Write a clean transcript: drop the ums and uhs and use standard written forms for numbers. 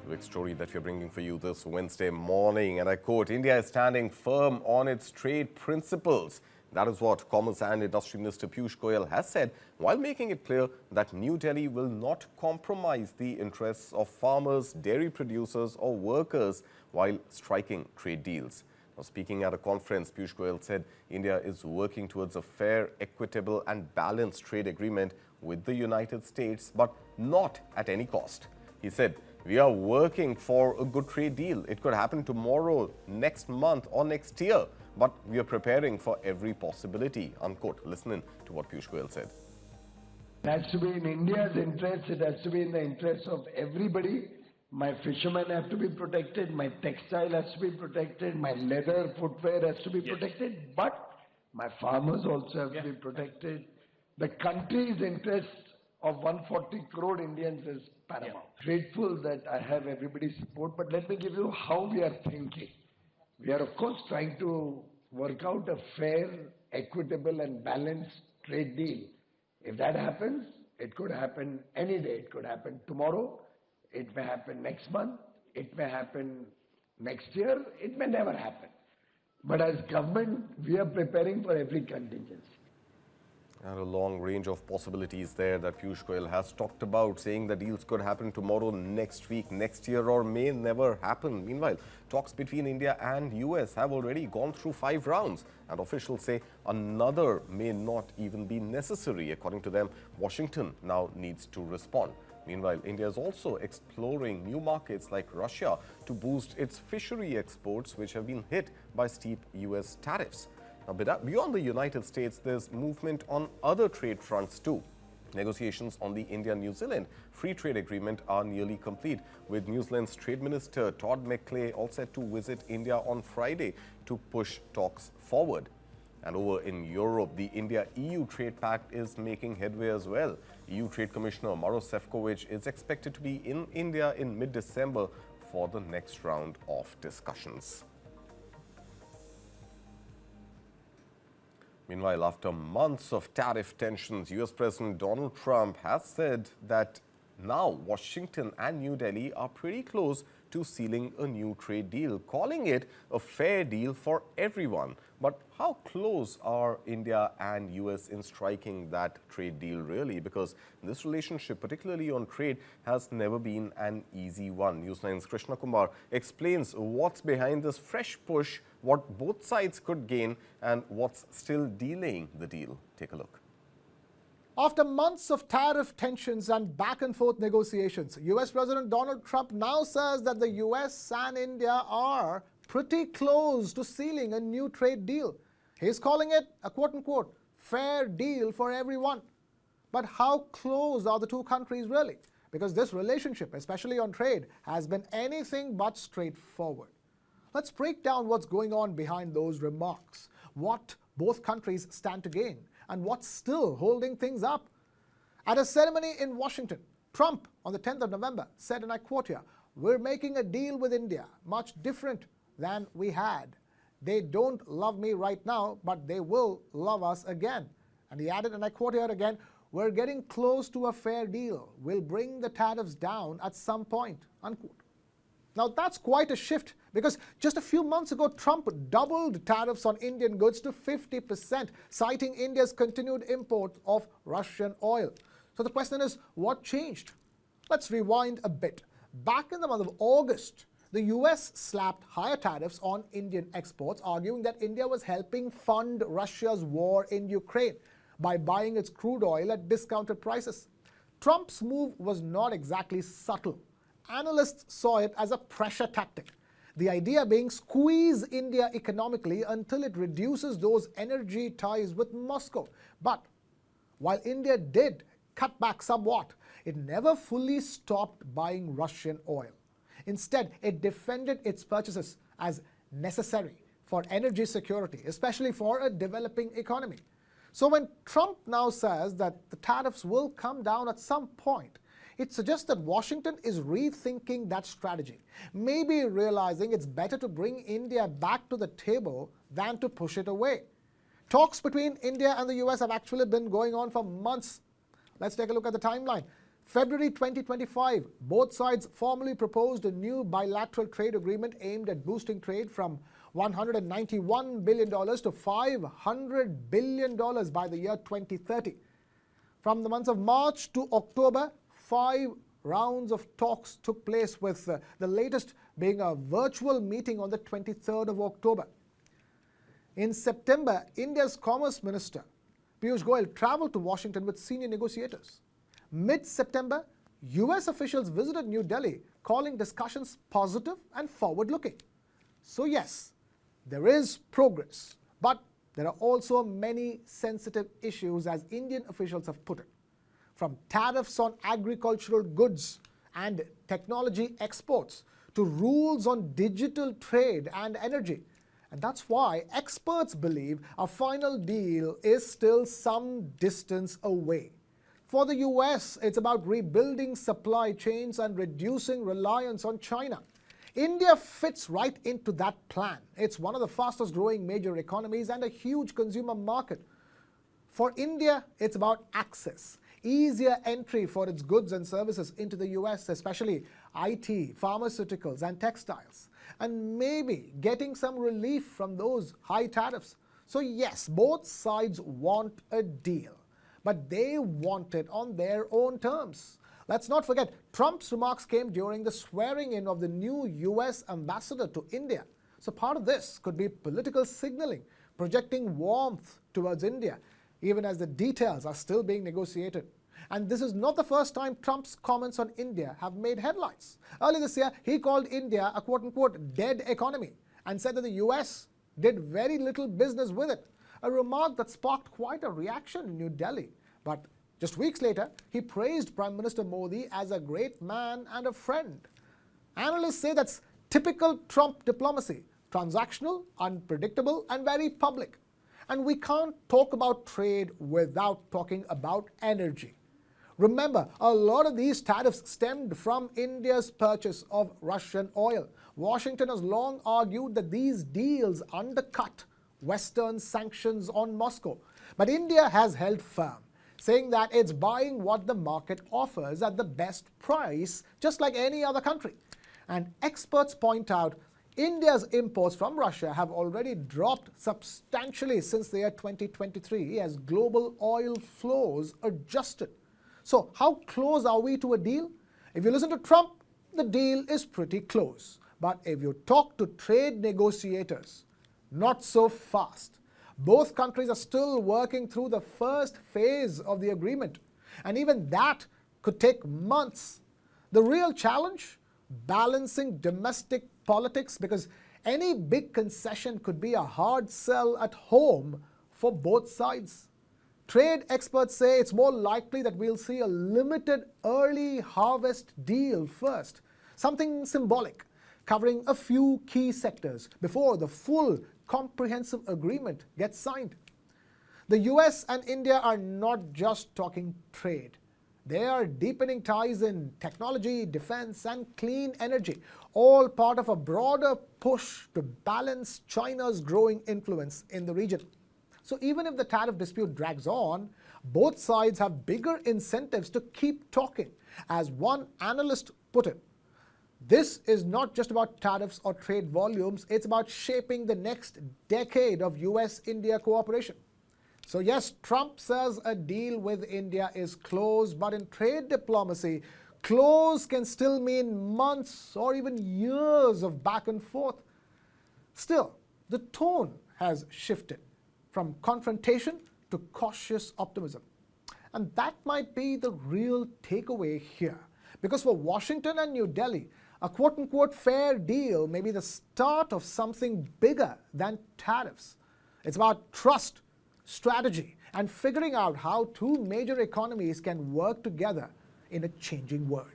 big story that we're bringing for you this Wednesday morning. And I quote, India is standing firm on its trade principles. That is what Commerce and Industry Minister Piyush Goyal has said, while making it clear that New Delhi will not compromise the interests of farmers, dairy producers or workers while striking trade deals. Now, speaking at a conference, Piyush Goyal said India is working towards a fair, equitable and balanced trade agreement with the United States, but not at any cost. He said, we are working for a good trade deal. It could happen tomorrow, next month or next year, but we are preparing for every possibility, unquote. Listen in to what Piyush Goyal said. It has to be in India's interest. It has to be in the interest of everybody. My fishermen have to be protected. My textile has to be protected. My leather footwear has to be protected. But my farmers also have to be protected. The country's interest of 140 crore Indians is paramount. Grateful that I have everybody's support, but let me give you how we are thinking. We are, of course, trying to work out a fair, equitable and balanced trade deal. If that happens, it could happen any day. It could happen tomorrow. It may happen next month. It may happen next year. It may never happen. But as government, we are preparing for every contingency. And a long range of possibilities there that Piyush Goyal has talked about, saying that deals could happen tomorrow, next week, next year or may never happen. Meanwhile, talks between India and US have already gone through 5 rounds and officials say another may not even be necessary. According to them, Washington now needs to respond. Meanwhile, India is also exploring new markets like Russia to boost its fishery exports, which have been hit by steep US tariffs. Now, beyond the United States, there's movement on other trade fronts too. Negotiations on the India-New Zealand free trade agreement are nearly complete, with New Zealand's Trade Minister Todd McClay all set to visit India on Friday to push talks forward. And over in Europe, the India-EU Trade Pact is making headway as well. EU Trade Commissioner Maros Sefcovic is expected to be in India in mid-December for the next round of discussions. Meanwhile, after months of tariff tensions, US President Donald Trump has said that now Washington and New Delhi are pretty close to sealing a new trade deal, calling it a fair deal for everyone. But how close are India and US in striking that trade deal really? Because this relationship, particularly on trade, has never been an easy one. News9's Krishnakumar explains what's behind this fresh push, what both sides could gain and what's still delaying the deal. Take a look. After months of tariff tensions and back-and-forth negotiations, US President Donald Trump now says that the US and India are pretty close to sealing a new trade deal. He's calling it a quote-unquote fair deal for everyone. But how close are the two countries really? Because this relationship, especially on trade, has been anything but straightforward. Let's break down what's going on behind those remarks, what both countries stand to gain, and what's still holding things up. At a ceremony in Washington, Trump on the 10th of November said, and I quote here, "We're making a deal with India, much different than we had. They don't love me right now, but they will love us again." And he added, and I quote here again, "We're getting close to a fair deal. We'll bring the tariffs down at some point," unquote. Now that's quite a shift, because just a few months ago, Trump doubled tariffs on Indian goods to 50%, citing India's continued import of Russian oil. So the question is, what changed? Let's rewind a bit. Back in the month of August, the US slapped higher tariffs on Indian exports, arguing that India was helping fund Russia's war in Ukraine by buying its crude oil at discounted prices. Trump's move was not exactly subtle. Analysts saw it as a pressure tactic. The idea being squeeze India economically until it reduces those energy ties with Moscow. But while India did cut back somewhat, it never fully stopped buying Russian oil. Instead, it defended its purchases as necessary for energy security, especially for a developing economy. So when Trump now says that the tariffs will come down at some point, it suggests that Washington is rethinking that strategy, maybe realizing it's better to bring India back to the table than to push it away. Talks between India and the US have actually been going on for months. Let's take a look at the timeline. February 2025, both sides formally proposed a new bilateral trade agreement aimed at boosting trade from $191 billion to $500 billion by the year 2030. From the months of March to October, 5 rounds of talks took place, with the latest being a virtual meeting on the 23rd of October. In September, India's Commerce Minister Piyush Goyal travelled to Washington with senior negotiators. Mid-September, US officials visited New Delhi, calling discussions positive and forward-looking. So yes, there is progress, but there are also many sensitive issues, as Indian officials have put it. From tariffs on agricultural goods and technology exports to rules on digital trade and energy. And that's why experts believe a final deal is still some distance away. For the US, it's about rebuilding supply chains and reducing reliance on China. India fits right into that plan. It's one of the fastest growing major economies and a huge consumer market. For India, it's about access, easier entry for its goods and services into the US, especially IT, pharmaceuticals and textiles, and maybe getting some relief from those high tariffs. So yes, both sides want a deal, but they want it on their own terms. Let's not forget, Trump's remarks came during the swearing-in of the new US ambassador to India. So part of this could be political signaling, projecting warmth towards India, even as the details are still being negotiated. And this is not the first time Trump's comments on India have made headlines. Earlier this year, he called India a quote-unquote dead economy and said that the US did very little business with it, a remark that sparked quite a reaction in New Delhi. But just weeks later, he praised Prime Minister Modi as a great man and a friend. Analysts say that's typical Trump diplomacy, transactional, unpredictable, and very public. And we can't talk about trade without talking about energy. Remember, a lot of these tariffs stemmed from India's purchase of Russian oil. Washington has long argued that these deals undercut Western sanctions on Moscow. But India has held firm, saying that it's buying what the market offers at the best price, just like any other country. And experts point out India's imports from Russia have already dropped substantially since the year 2023 as global oil flows adjusted. So how close are we to a deal? If you listen to Trump, the deal is pretty close. But if you talk to trade negotiators, not so fast. Both countries are still working through the first phase of the agreement, and even that could take months. The real challenge? Balancing domestic politics, because any big concession could be a hard sell at home for both sides. Trade experts say it's more likely that we'll see a limited early harvest deal first, something symbolic, covering a few key sectors before the full comprehensive agreement gets signed. The US and India are not just talking trade. They are deepening ties in technology, defense, and clean energy, all part of a broader push to balance China's growing influence in the region. So even if the tariff dispute drags on, both sides have bigger incentives to keep talking. As one analyst put it, this is not just about tariffs or trade volumes, it's about shaping the next decade of US-India cooperation. So yes, Trump says a deal with India is close, but in trade diplomacy, close can still mean months or even years of back and forth. Still, the tone has shifted from confrontation to cautious optimism. And that might be the real takeaway here. Because for Washington and New Delhi, a quote-unquote fair deal may be the start of something bigger than tariffs. It's about trust, strategy, and figuring out how two major economies can work together in a changing world.